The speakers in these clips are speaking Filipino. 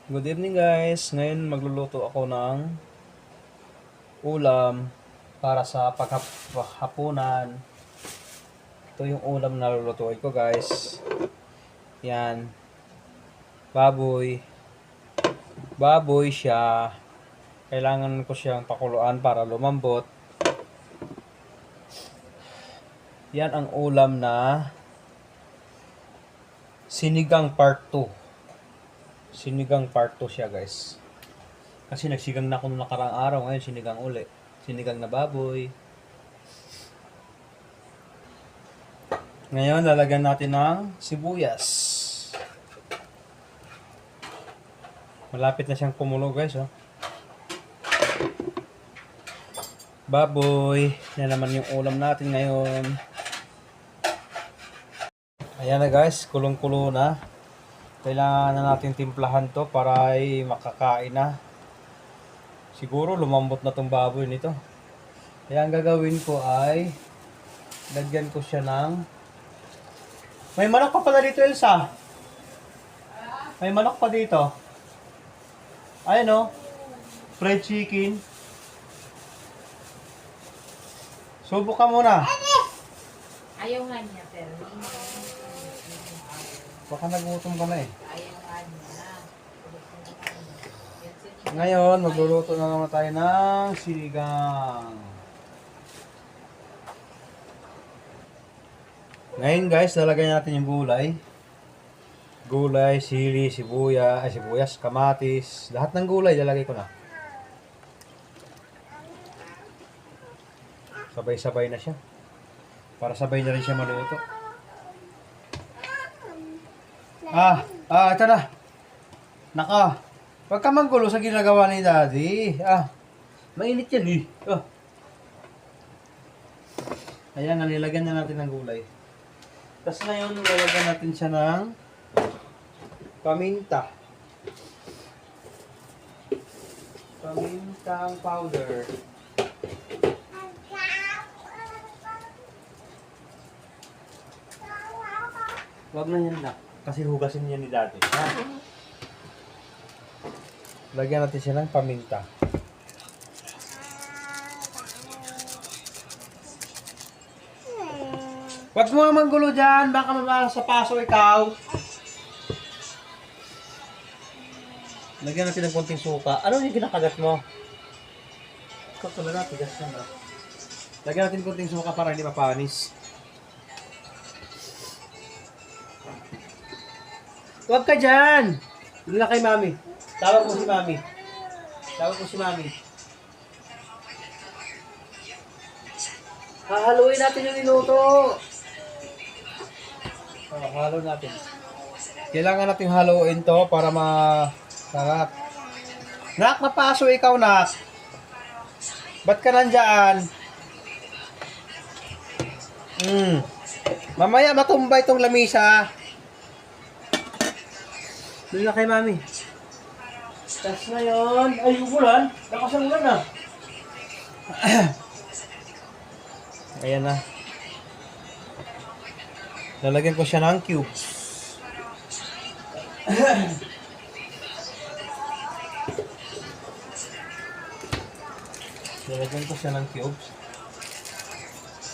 Good evening guys. Ngayon magluluto ako ng ulam para sa paghapunan. Ito yung ulam na lulutuin ko guys. Yan. Baboy. Baboy siya. Kailangan ko siyang pakuluan para lumambot. Yan ang ulam na sinigang part 2. Sinigang part 2 siya guys. Kasi nagsigang na ako nung nakaraang araw. Ngayon sinigang uli. Sinigang na baboy. Ngayon lalagyan natin ng sibuyas. Malapit na siyang kumulo guys. Oh. Baboy. Yan naman yung ulam natin ngayon. Ayan na guys. Kulong-kulo na. Kailangan na natin timplahan to para ay makakain na. Siguro lumambot na tong baboy nito. Kaya ang gagawin ko ay lagyan ko siya ng... May manok pa pala dito, Elsa. May manok pa dito. Ayun o. Fried chicken. Subo ka muna. Ayaw nga niya, pero Baka nagutom ka na eh. ayaw nga niya. Ngayon, magluluto na naman tayo ng sinigang. Ngayon guys, lalagyan natin yung gulay. Gulay, sili, sibuyas, kamatis. Lahat ng gulay lalagay ko na. Sabay-sabay na siya. Para sabay na rin siya maluto. Ito na. Naka. Huwag ka manggulo sa ginagawa ni Daddy. Mainit yan eh. Ayan, nalilagyan na natin ng gulay. Tapos ngayon, lalagyan natin siya ng paminta. Pamintang powder. Huwag na yan na. Kasi hugasin niya ni Daddy. Lagyan natin siya ng paminta. Huwag mo naman gulo dyan. Baka mamaya sa paso ikaw. Lagyan natin ng konting suka. Ano yung kinakagat mo? Ikaw talaga, tigas yan. Lagyan natin konting suka para hindi mapanis. Huwag ka dyan! Doon na kay Mami. Tawag mo si Mami. Tawag mo si Mami. Hahaluin natin yung niluto. Halo natin. Kailangan natin haluin to para masarap. Nak, mapaso ikaw, Nak. Ba't ka nandyan? Mamaya matumbay itong lamisa. Doon na kay Mami. Tapos ngayon, ay umulan. Lakas ang ulan na. Ayan na. Lalagyan ko siya ng cubes. Lalagyan ko siya ng cubes.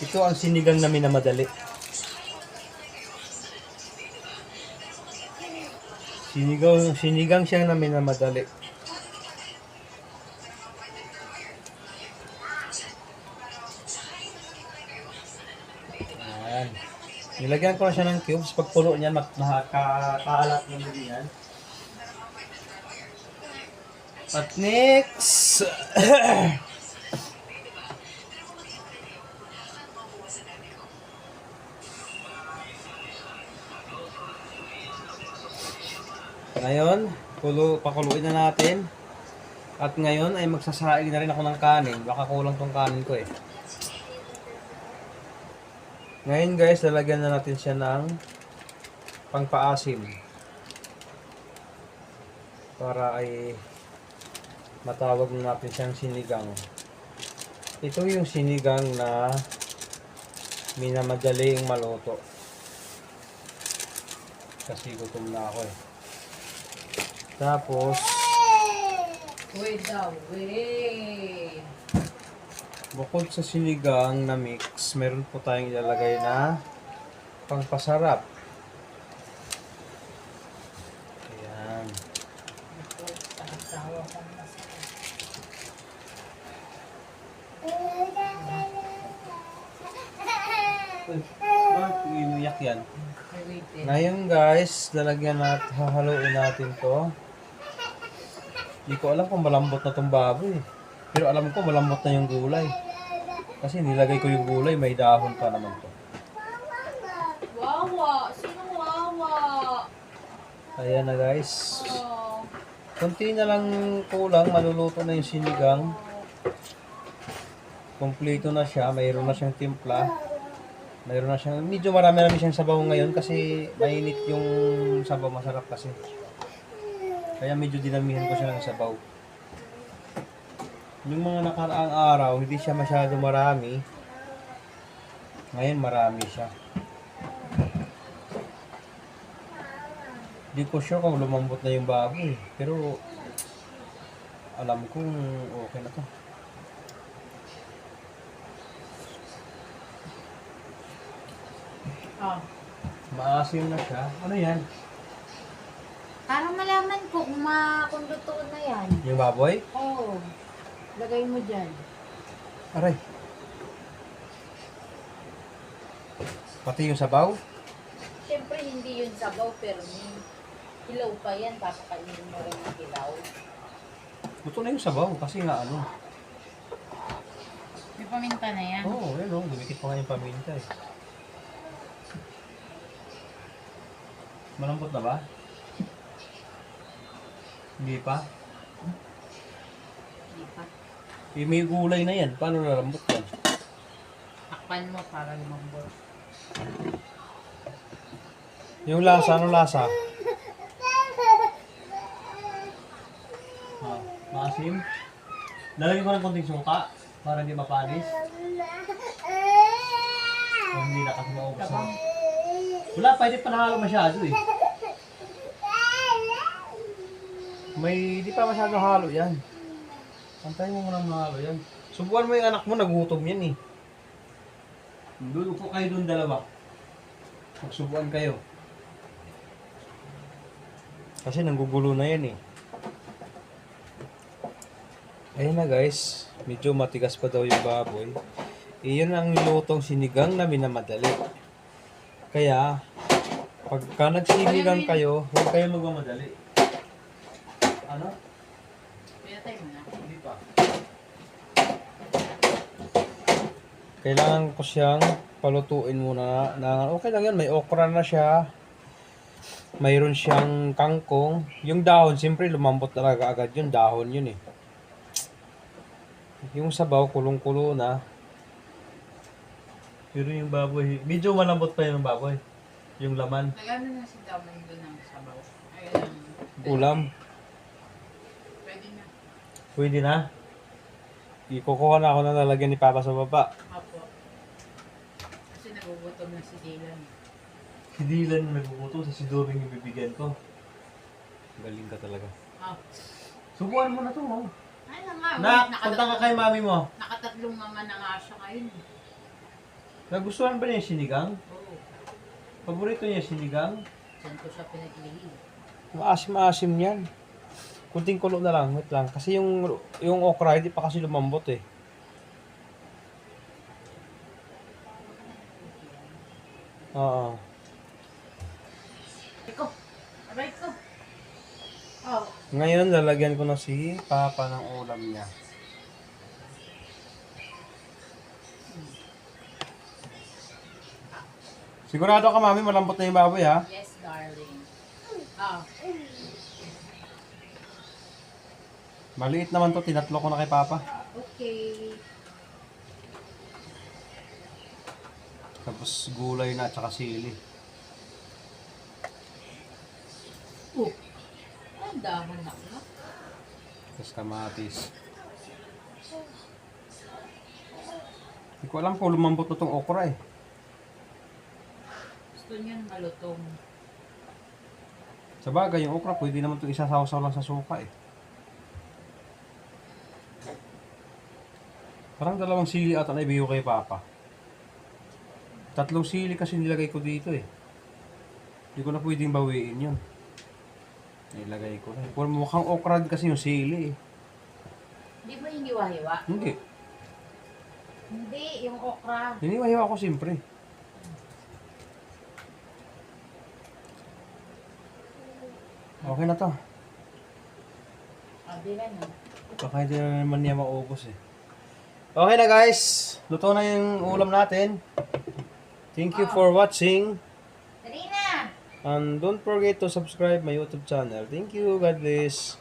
Ito ang sinigang na minamadali. Sinigang siya na minamadali. Ayan. Nilagyan ko na siya ng cubes. Pag pulo niyan, makakaalat na din yan. At next, ngayon, pakuluin na natin. At ngayon ay magsasaing na rin ako ng kanin. Baka kulang tong kanin ko eh. Ngayon guys, lalagyan na natin siya ng pangpaasim. Para ay matawag na natin siyang sinigang. Ito yung sinigang na minamadaling maluto. Kasi gutom na ako eh. Tapos, Wait daw, wait. bukod sa sinigang na mix, meron po tayong ilalagay na pangpasarap. Ayan. Ito, sa asawa ko masarap. Uy, bakit umiiyak yan? Wait eh. Ngayon guys, lalagyan natin, hahaluin natin to. Hindi ko alam kung malambot na tong baboy. Pero alam ko malambot na yung gulay. Kasi nilagay ko yung gulay, may dahon pa naman to. Wawa! Sino wawa? Ayan na guys. Oh. Kunti na lang kulang, maluluto na yung sinigang. Kompleto na siya, mayroon na siyang timpla. Mayroon na siyang, medyo marami siyang sabaw ngayon kasi mainit yung sabaw, masarap kasi. Kaya medyo dinamihan ko siya ng sabaw. Yung mga nakaraang araw, hindi siya masyado marami. Ngayon marami siya. Hindi ko sure kung lumambot na yung baboy. Pero alam kong okay na to. Oh. Maasim na siya. Ano yan? Para malaman ko kung luto na yan. Yung baboy? Oh. Lagay mo dyan. Aray. Pati yung sabaw? Siyempre hindi yun sabaw pero may hilaw pa yan. Papakainin mo rin yung hilaw. Luto na yung sabaw kasi nga ano. May paminta na yan. Oo, oh, yun o. Dumikit pa nga yung paminta eh. Malambot na ba? Hindi pa? Hindi pa. Eh, may gulay na yan. Paano lalambot yan? Takpan mo para lumambot. Yung lasa, anong lasa? Ah, maasim? Lalagyan ko ng konting suka para hindi mapanis. O hindi na kasi maubos na. Tabang. Wala, pwede pa nahalo masyado eh. May, di pa masyado halo yan. Antayin mo muna mahalo yan. Subukan mo yung anak mo, nagutom yan eh. Doon po kayo doon dalawa. Magsubukan kayo. Kasi nanggugulo na yan eh. Ayun na guys, medyo matigas pa daw yung baboy. Iyon ang lutong sinigang na minamadali. Kaya, pagka nagsinigang kayo, huwag kayo magmamadali. Ano? Pinatay mo na. Hindi pa. Kailangan ko siyang palutuin muna na okay lang yan, may okra na siya. Mayroon siyang kangkong. Yung dahon, siyempre lumambot talaga agad yung dahon yun eh. Yung sabaw, kulong-kulo na. Pero yung baboy, medyo malambot pa yung baboy. Yung laman. Lagyan mo na si Damon doon ng sabaw. Ayun. Ulam. Pwede na. Pwede na. Ikukuha na ako na lalagyan ni Papa sa baba. Apo. Kasi nagugutom na si Dylan. Si Dylan nagbubuto sa si Doming yung bibigyan ko. Galing ka talaga. Oh. Subukan mo na to, oh. Ay na nga. Nak, punta ka kay mami mo. Nakatatlong naman na nga siya ngayon. Nagustuhan ba niya yung sinigang? Oo. Paborito niya yung sinigang? Saan ko siya pinaglihid? Maasim-asim yan. Kunting kulo na lang, wait lang. Kasi yung okra, hindi pa kasi lumambot eh. Oo. Iko. Aray ko. Oh. Ngayon, lalagyan ko na si Papa ng ulam niya. Sigurado ka, mami, malambot na yung baboy, ha? Yes, darling. Oh. Maliit naman to, tinatlo ko na kay Papa. Okay. Tapos gulay na at saka sili. Oh. Ang dahon na ko. Tapos kamatis. Hindi ko alam kung lumambot na tong okra eh. Gusto niyan malutong. Sa bagay, yung okra, pwede naman ito isasaw-saw lang sa suka eh. Parang 2 sili ata na ibiyo kay Papa. 3 sili kasi nilagay ko dito eh. Hindi ko na pwedeng bawiin yun. Nilagay ko na. Pero mukhang okra kasi yung sili eh. Di ba yung hiwa-hiwa? Hindi. Hindi, yung okra. Hiniwa-hiwa ako siyempre. Okay na to. Abi na na. Baka hindi na naman niya maubos eh. Okay na guys. Luto na yung ulam natin. Thank you for watching. Dali na! And don't forget to subscribe my YouTube channel. Thank you. God bless.